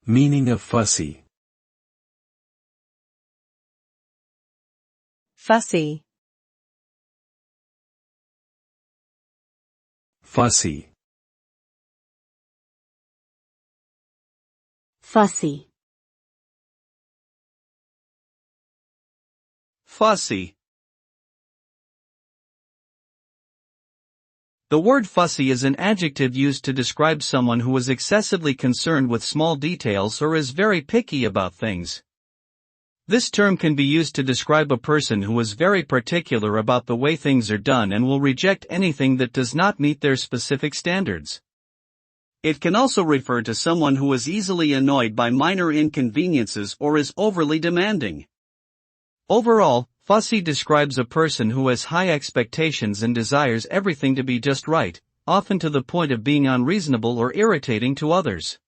Meaning of fussy. Fussy. Fussy. Fussy. Fussy. The word fussy is an adjective used to describe someone who is excessively concerned with small details or is very picky about things. This term can be used to describe a person who is very particular about the way things are done and will reject anything that does not meet their specific standards. It can also refer to someone who is easily annoyed by minor inconveniences or is overly demanding. Overall, fussy describes a person who has high expectations and desires everything to be just right, often to the point of being unreasonable or irritating to others.